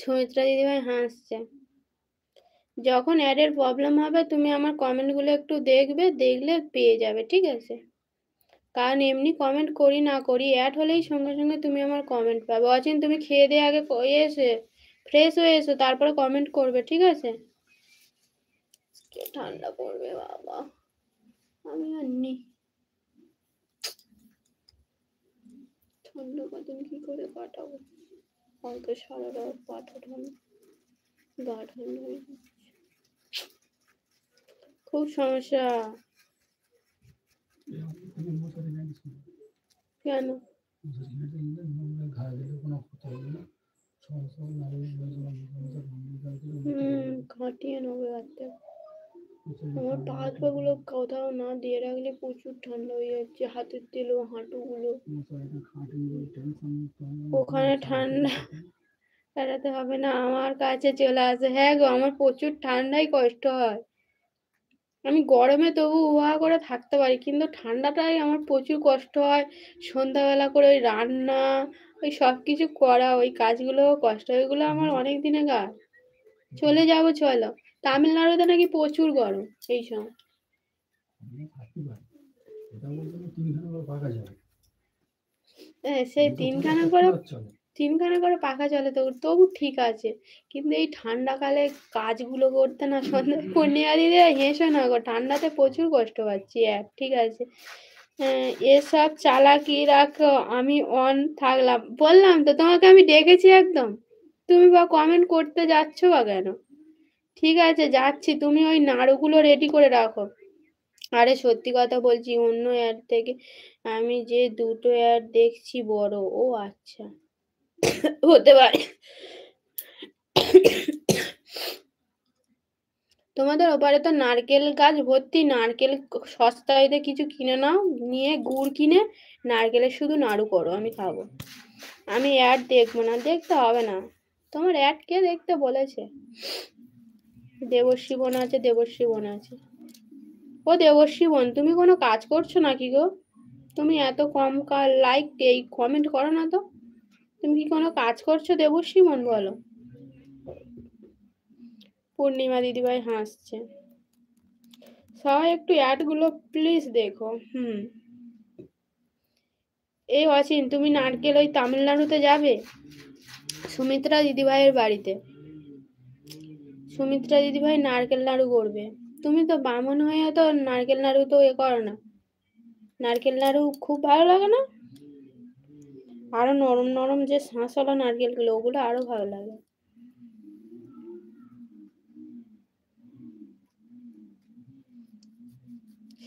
সুমিত্রা দিদিভাই হাসছে। যখন অ্যাডের প্রবলেম হবে তুমি আমার কমেন্টগুলো একটু দেখবে, দেখলে পেয়ে যাবে, ঠিক আছে? কারণ এমনি কমেন্ট করি না করি, অ্যাড হলেই সঙ্গে সঙ্গে তুমি আমার কমেন্ট পাবে। অচিন তুমি খেয়ে দিয়ে আগে এসে ফ্রেশ হয়ে এসো, তারপরে কমেন্ট করবে, ঠিক আছে? ঠান্ডা পড়বে বাবা, আমি আর নি ঠান্ডা কদিন কি করে কাটাবো? হয়তো সারা রাত পাঠা ঠান্ডা, গা ঠান্ডা হয়ে যাচ্ছে, খুব সমস্যা। কেন? খাটিয়ে নেবে রাতে। আমার পা হাতগুলো কোথাও না দিয়ে রাখলে প্রচুর ঠান্ডা হয়ে যাচ্ছে, হাতের তেলো হাঁটুগুলো। ওখানে ঠান্ডা এড়াতে হবে না, আমার কাছে চলে আসে। হ্যাঁ গো, আমার প্রচুর ঠান্ডায় কষ্ট হয়। আমি গরমে তবু উহা করে থাকতে পারি, কিন্তু ঠান্ডাটাই আমার প্রচুর কষ্ট হয়। সন্ধ্যাবেলা করে ওই রান্না, ওই সব কিছু করা, ওই কাজগুলো কষ্ট, ওইগুলো আমার অনেক দিনে গা। চলে যাব চলো, তামিলনাড়ুতে নাকি প্রচুর গরম এই সময়। হ্যাঁ, সেই তিনখানা করে পাখা চলে, তো তবু ঠিক আছে। কিন্তু এই ঠান্ডাকালে কাজগুলো করতে না, সন্ধ্যে পূর্ণিমা দিদি হেসো না গো, ঠান্ডাতে প্রচুর কষ্ট পাচ্ছি। ঠিক আছে, এসব চালাকি রাখো, আমি অন থাকলাম। বললাম তো তোমাকে, আমি ডেকেছি একদম, তুমি বা কমেন্ট করতে যাচ্ছ বা কেন? ঠিক আছে যাচ্ছি, তুমি ওই নাড়ুগুলো রেডি করে রাখো। আরে সত্যি কথা বলছি, অন্য অ্যাড থেকে আমি যে দুটো অ্যাড দেখছি বড়, ও আচ্ছা, হতে পারে। তোমাদের ওপারে তো নারকেল গাছ ভর্তি, নারকেল সস্তায় কিছু কিনে নাও, নিয়ে গুড় কিনে নারকেলের শুধু নাড়ু করো, আমি খাবো। আমি অ্যাড দেখবো না, দেখতে হবে না। তোমার অ্যাড কে দেখতে বলেছে? দেবশ্রী বোন আছে, দেবশ্রী বোন আছে। ও দেবশ্রী বোন, তুমি কোনো কাজ করছো নাকি গো? তুমি এত কম লাইক এই কমেন্ট করো না তো, তুমি কি কোনো কাজ করছো দেবশ্রী বোন, বলো? পূর্ণিমা দিদিভাই হাসছে। সবাই একটু অ্যাডগুলো প্লিজ দেখো। এই অচিন, তুমি নারকেল ওই তামিলনাড়ুতে যাবে সুমিত্রা দিদিভাইয়ের বাড়িতে। সুমিত্রা দিদিভাই নারকেল নাড়ু করবে। তুমি তো বামন হয়ে তো নারকেল নাড়ু তো করো না। নারকেল নাড়ু খুব ভালো লাগে না? আরো নরম নরম যে শাঁসওয়ালা নারকেলগুলো, ওগুলো আরো ভালো লাগে।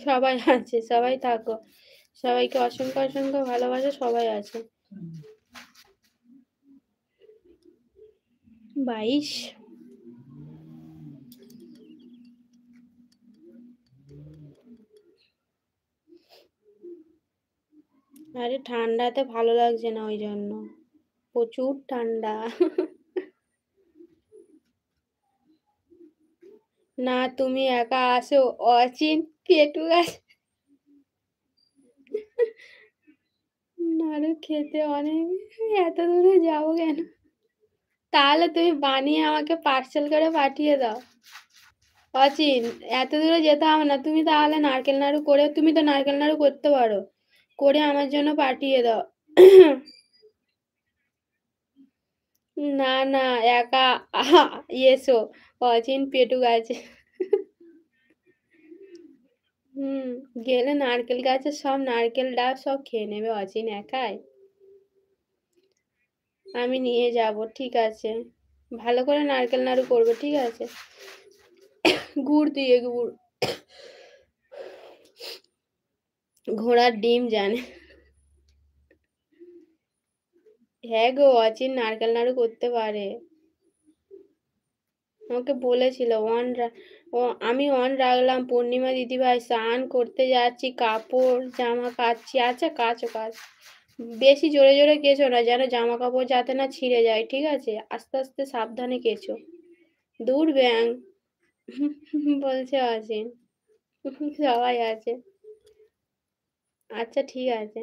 সবাই আছে, সবাই থাকো, সবাইকে অসংখ্য অসংখ্য ভালোবাসা, সবাই আছে। 22। আরে ঠান্ডাতে ভালো লাগছে না, ওই জন্য। প্রচুর ঠান্ডা। না তুমি একা আসো, অচিন পেটু গাছ নাড়ু খেতে অনেক, এত দূরে যাবো কেন? তাহলে তুমি বানিয়ে আমাকে পার্সেল করে পাঠিয়ে দাও। অচিন, এত দূরে যেতে হবে না, তুমি তাহলে নারকেল নাড়ু করে, তুমি তো নারকেল নাড়ু করতে পারো, করে আমার জন্য পাঠিয়ে দাও। না না, একা এসো, অচিন পেটু গাছে। হুম, গেলে নারকেল গাছের সব নারকেল ডাব সব খেয়ে নেবে অচিন একাই। আমি নিয়ে যাব, ঠিক আছে। ভালো করে নারকেল নাড়ু করবে, ঠিক আছে? গুড় দিয়ে, গুড়। ঘোড়ার ডিম জানে। হ্যাঁ গো, অচিন নারকেল নাড়ু করতে পারে। আমাকে বলেছিল ও, আমি অন রাখলাম। পূর্ণিমা দিদিভাই স্নান করতে যাচ্ছি, কাপড় জামা কাচ্ছি। আচ্ছা কাচো কাচ, বেশি জোরে জোরে কেচো না, যেন জামা কাপড় যাতে না ছিঁড়ে যায়, ঠিক আছে? আস্তে আস্তে সাবধানে কেচো। দূর ব্যাং। বলছে অচিন। সবাই আছে। আচ্ছা ঠিক আছে।